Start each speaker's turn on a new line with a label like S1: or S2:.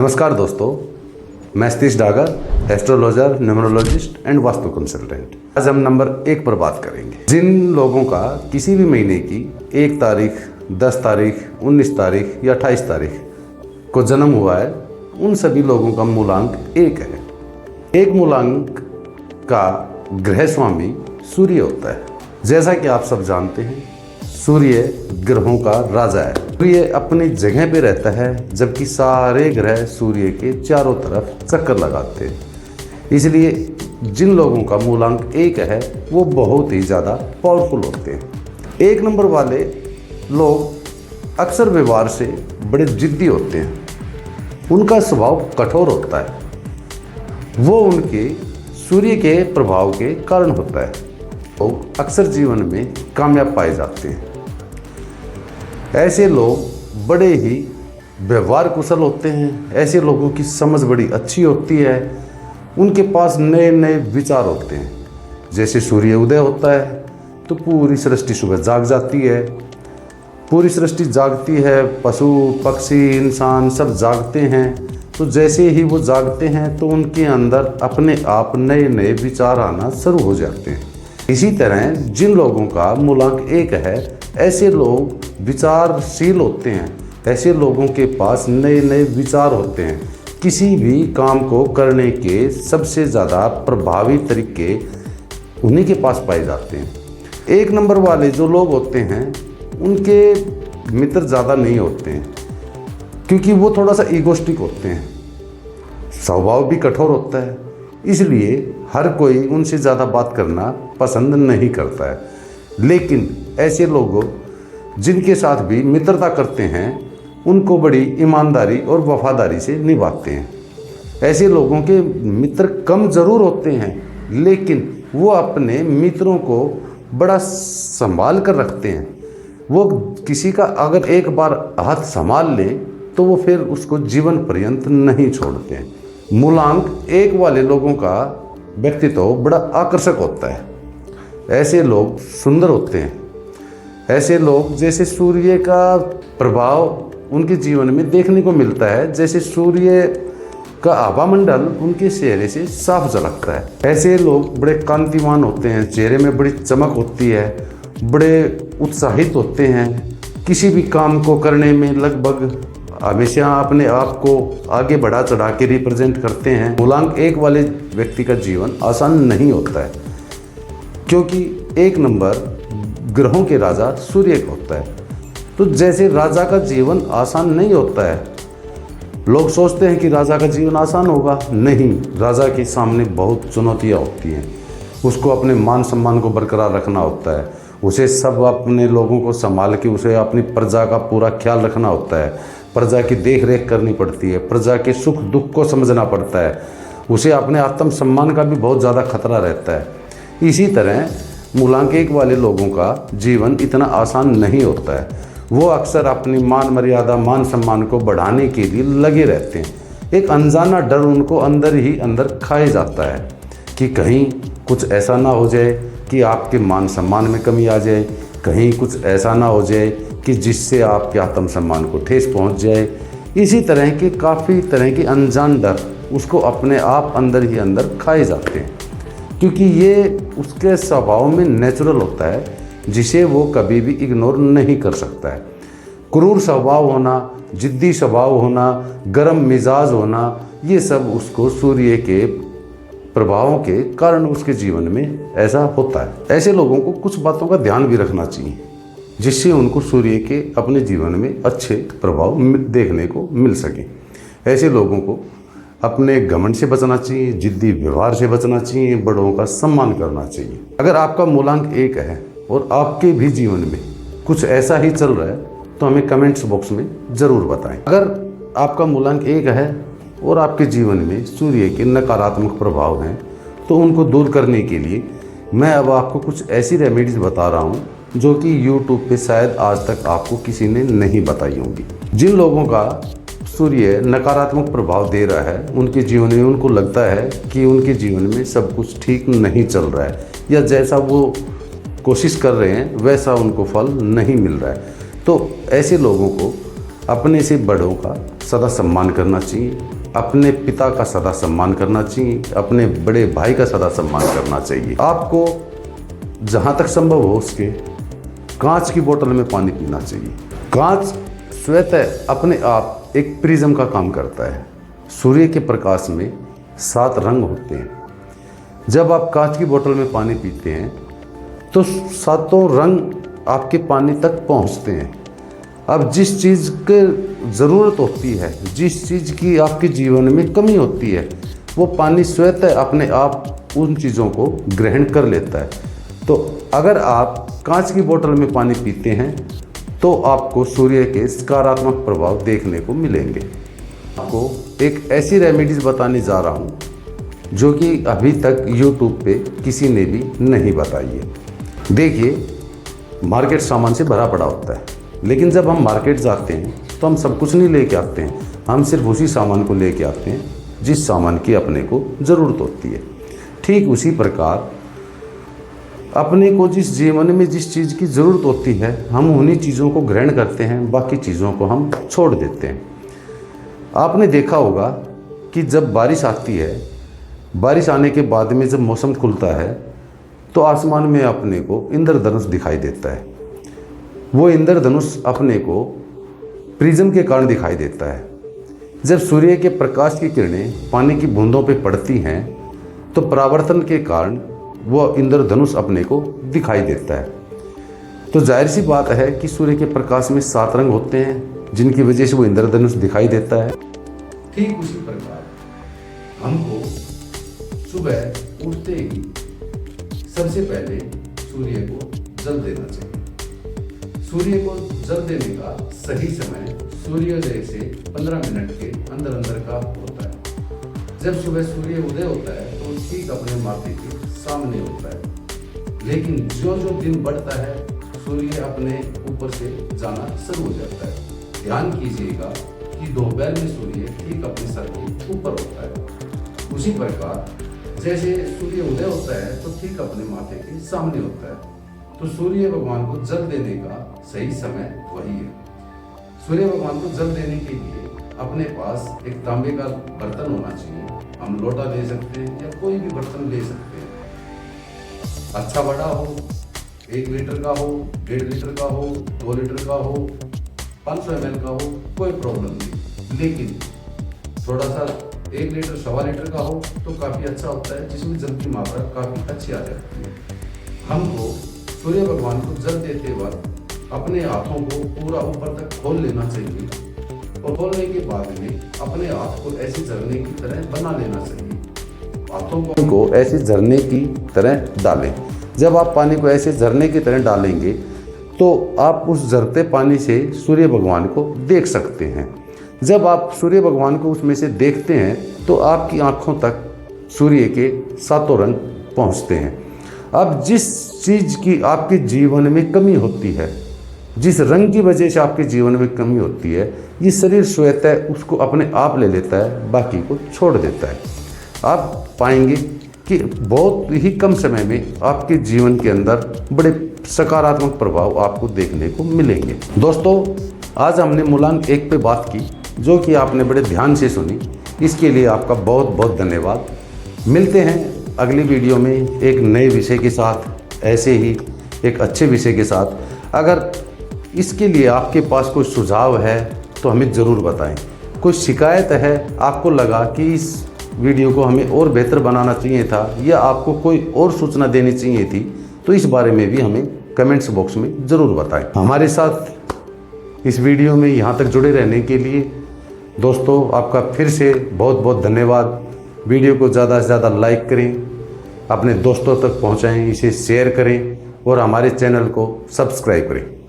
S1: नमस्कार दोस्तों, मैं Satish Dagar, astrologer, numerologist and vastu consultant. आज हम नंबर 1 पर बात करेंगे। जिन लोगों का किसी भी महीने की 1 तारीख, 10 तारीख, 19 तारीख या 28 तारीख को जन्म हुआ है, उन सभी लोगों का मूलांक 1 है। 1 मूलांक का ग्रह स्वामी सूर्य होता है। जैसा कि आप सब जानते हैं, सूर्य ग्रहों का राजा है। सूर्य अपनी जगह पे रहता है, जबकि सारे ग्रह सूर्य के चारों तरफ चक्कर लगाते हैं। इसलिए जिन लोगों का मूलांक 1 है वो बहुत ही ज़्यादा पावरफुल होते हैं। 1 नंबर वाले लोग अक्सर व्यवहार से बड़े जिद्दी होते हैं। उनका स्वभाव कठोर होता है। वो उनके सूर्य के प्रभाव के कारण होता है। वो अक्सर जीवन में कामयाब पाए जाते हैं। ऐसे लोग बड़े ही व्यवहार कुशल होते हैं। ऐसे लोगों की समझ बड़ी अच्छी होती है। उनके पास नए नए विचार होते हैं। जैसे सूर्य उदय होता है तो पूरी सृष्टि सुबह जाग जाती है। पूरी सृष्टि जागती है, पशु पक्षी इंसान सब जागते हैं। तो जैसे ही वो जागते हैं तो उनके अंदर अपने आप नए नए विचार आना शुरू हो जाते हैं। इसी तरह जिन लोगों का मूलांक 1 है, ऐसे लोग विचारशील होते हैं। ऐसे लोगों के पास नए नए विचार होते हैं। किसी भी काम को करने के सबसे ज़्यादा प्रभावी तरीके उन्हीं के पास पाए जाते हैं। 1 नंबर वाले जो लोग होते हैं, उनके मित्र ज़्यादा नहीं होते हैं, क्योंकि वो थोड़ा सा ईगोस्टिक होते हैं। स्वभाव भी कठोर होता है, इसलिए हर कोई उनसे ज़्यादा बात करना पसंद नहीं करता है। लेकिन ऐसे लोगों जिनके साथ भी मित्रता करते हैं, उनको बड़ी ईमानदारी और वफादारी से निभाते हैं। ऐसे लोगों के मित्र कम ज़रूर होते हैं, लेकिन वो अपने मित्रों को बड़ा संभाल कर रखते हैं। वो किसी का अगर एक बार हाथ संभाल ले तो वो फिर उसको जीवन पर्यंत नहीं छोड़ते हैं। मूलांक 1 वाले लोगों का व्यक्तित्व बड़ा आकर्षक होता है। ऐसे लोग सुंदर होते हैं। ऐसे लोग जैसे सूर्य का प्रभाव उनके जीवन में देखने को मिलता है। जैसे सूर्य का आभामंडल उनके चेहरे से साफ झलकता है। ऐसे लोग बड़े कांतिमान होते हैं। चेहरे में बड़ी चमक होती है। बड़े उत्साहित होते हैं। किसी भी काम को करने में लगभग हमेशा अपने आप को आगे बढ़ा चढ़ा के रिप्रेजेंट करते हैं। मूलांक 1 वाले व्यक्ति का जीवन आसान नहीं होता है, क्योंकि 1 नंबर ग्रहों के राजा सूर्य का होता है। तो जैसे राजा का जीवन आसान नहीं होता है, लोग सोचते हैं कि राजा का जीवन आसान होगा। नहीं, राजा के सामने बहुत चुनौतियाँ होती हैं। उसको अपने मान सम्मान को बरकरार रखना होता है। उसे सब अपने लोगों को संभाल के उसे अपनी प्रजा का पूरा ख्याल रखना होता है। प्रजा की देख रेख करनी पड़ती है। प्रजा के सुख दुख को समझना पड़ता है। उसे अपने आत्म सम्मान का भी बहुत ज़्यादा खतरा रहता है। इसी तरह मूलांक 1 वाले लोगों का जीवन इतना आसान नहीं होता है। वो अक्सर अपनी मान मर्यादा, मान सम्मान को बढ़ाने के लिए लगे रहते हैं। एक अनजाना डर उनको अंदर ही अंदर खाए जाता है कि कहीं कुछ ऐसा ना हो जाए कि आपके मान सम्मान में कमी आ जाए। कहीं कुछ ऐसा ना हो जाए कि जिससे आपके आत्म सम्मान को ठेस पहुंच जाए। इसी तरह के काफ़ी तरह के अनजान डर उसको अपने आप अंदर ही अंदर खाए जाते हैं, क्योंकि ये उसके स्वभाव में नेचुरल होता है, जिसे वो कभी भी इग्नोर नहीं कर सकता है। क्रूर स्वभाव होना, जिद्दी स्वभाव होना, गर्म मिजाज होना, ये सब उसको सूर्य के प्रभावों के कारण उसके जीवन में ऐसा होता है। ऐसे लोगों को कुछ बातों का ध्यान भी रखना चाहिए, जिससे उनको सूर्य के अपने जीवन में अच्छे प्रभाव देखने को मिल सके। ऐसे लोगों को अपने घमंड से बचना चाहिए, जिद्दी व्यवहार से बचना चाहिए, बड़ों का सम्मान करना चाहिए। अगर आपका मूलांक 1 है और आपके भी जीवन में कुछ ऐसा ही चल रहा है तो हमें कमेंट्स बॉक्स में ज़रूर बताएं। अगर आपका मूलांक 1 है और आपके जीवन में सूर्य के नकारात्मक प्रभाव हैं, तो उनको दूर करने के लिए मैं अब आपको कुछ ऐसी रेमेडीज़ बता रहा हूँ जो कि यूट्यूब पे शायद आज तक आपको किसी ने नहीं बताई होंगी। जिन लोगों का सूर्य नकारात्मक प्रभाव दे रहा है, उनके जीवन में उनको लगता है कि उनके जीवन में सब कुछ ठीक नहीं चल रहा है, या जैसा वो कोशिश कर रहे हैं वैसा उनको फल नहीं मिल रहा है। तो ऐसे लोगों को अपने से बड़ों का सदा सम्मान करना चाहिए, अपने पिता का सदा सम्मान करना चाहिए, अपने बड़े भाई का सदा सम्मान करना चाहिए। आपको जहाँ तक संभव हो उसके कांच की बोतल में पानी पीना चाहिए। कांच स्वतः अपने आप एक प्रिज्म का काम करता है। सूर्य के प्रकाश में 7 रंग होते हैं। जब आप कांच की बोतल में पानी पीते हैं तो 7 रंग आपके पानी तक पहुंचते हैं। अब जिस चीज़ की ज़रूरत होती है, जिस चीज़ की आपके जीवन में कमी होती है, वो पानी स्वतः अपने आप उन चीज़ों को ग्रहण कर लेता है। तो अगर आप कांच की बोतल में पानी पीते हैं तो आपको सूर्य के सकारात्मक प्रभाव देखने को मिलेंगे। आपको एक ऐसी रेमेडीज़ बताने जा रहा हूँ जो कि अभी तक YouTube पे किसी ने भी नहीं बताई है। देखिए, मार्केट सामान से भरा पड़ा होता है, लेकिन जब हम मार्केट जाते हैं तो हम सब कुछ नहीं लेके आते हैं। हम सिर्फ उसी सामान को लेके आते हैं जिस सामान की अपने को ज़रूरत होती है। ठीक उसी प्रकार अपने को जिस जीवन में जिस चीज़ की ज़रूरत होती है, हम उन्हीं चीज़ों को ग्रहण करते हैं, बाकी चीज़ों को हम छोड़ देते हैं। आपने देखा होगा कि जब बारिश आती है, बारिश आने के बाद में जब मौसम खुलता है तो आसमान में अपने को इंद्रधनुष दिखाई देता है। वो इंद्रधनुष अपने को प्रिज्म के कारण दिखाई देता है। जब सूर्य के प्रकाश की किरणें पानी की बूंदों पे पड़ती हैं तो परावर्तन के कारण वो इंद्रधनुष अपने को दिखाई देता है। तो जाहिर सी बात है कि सूर्य के प्रकाश में 7 रंग होते हैं जिनकी वजह से वो इंद्रधनुष दिखाई देता है। ठीक उसी प्रकार हमको सुबह उठते ही सबसे पहले सूर्य को जल देना चाहिए। सूर्य को जल देने का सही समय सूर्योदय से 15 मिनट के अंदर अंदर का होता है। जब सुबह सूर्य उदय होता है तो ठीक अपने माथे के सामने होता है, लेकिन जो जो दिन बढ़ता है सूर्य अपने ऊपर से जाना शुरू हो जाता है। ध्यान कीजिएगा कि दोपहर में सूर्य ठीक अपने सर के ऊपर होता है। उसी प्रकार जैसे सूर्य उदय होता है तो ठीक अपने माथे के सामने होता है। तो सूर्य भगवान को जल देने का सही समय वही है। सूर्य भगवान को जल देने के लिए अपने पास एक तांबे का बर्तन होना चाहिए। हम लोटा ले सकते हैं या कोई भी बर्तन ले सकते हैं। अच्छा बड़ा हो, 1 लीटर का हो, 1.5 लीटर का हो, 2 लीटर का हो, 500 ml का हो, कोई प्रॉब्लम नहीं। लेकिन थोड़ा सा 1 लीटर 1.25 लीटर का हो तो काफ़ी अच्छा होता है, जिसमें जल की मात्रा काफ़ी अच्छी आ जाती है। हमको सूर्य भगवान को जल देते वक्त अपने हाथों को पूरा ऊपर तक खोल लेना चाहिए और खोलने के बाद में अपने हाथ को ऐसे झरने की तरह बना लेना चाहिए। हाथों को ऐसे झरने की तरह डालें। जब आप पानी को ऐसे झरने की तरह डालेंगे तो आप उस झरते पानी से सूर्य भगवान को देख सकते हैं। जब आप सूर्य भगवान को उसमें से देखते हैं तो आपकी आंखों तक सूर्य के 7 रंग पहुंचते हैं। अब जिस चीज़ की आपके जीवन में कमी होती है, जिस रंग की वजह से आपके जीवन में कमी होती है, ये शरीर स्वतः उसको अपने आप ले लेता है, बाकी को छोड़ देता है। आप पाएंगे कि बहुत ही कम समय में आपके जीवन के अंदर बड़े सकारात्मक प्रभाव आपको देखने को मिलेंगे। दोस्तों, आज हमने मूलांक 1 पे बात की, जो कि आपने बड़े ध्यान से सुनी। इसके लिए आपका बहुत बहुत धन्यवाद। मिलते हैं अगली वीडियो में एक नए विषय के साथ, ऐसे ही एक अच्छे विषय के साथ। अगर इसके लिए आपके पास कोई सुझाव है तो हमें ज़रूर बताएं। कोई शिकायत है, आपको लगा कि इस वीडियो को हमें और बेहतर बनाना चाहिए था या आपको कोई और सूचना देनी चाहिए थी, तो इस बारे में भी हमें कमेंट्स बॉक्स में ज़रूर बताएं। हमारे साथ इस वीडियो में यहाँ तक जुड़े रहने के लिए दोस्तों आपका फिर से बहुत बहुत धन्यवाद। वीडियो को ज़्यादा से ज़्यादा लाइक करें, अपने दोस्तों तक पहुँचाएँ, इसे शेयर करें और हमारे चैनल को सब्सक्राइब करें।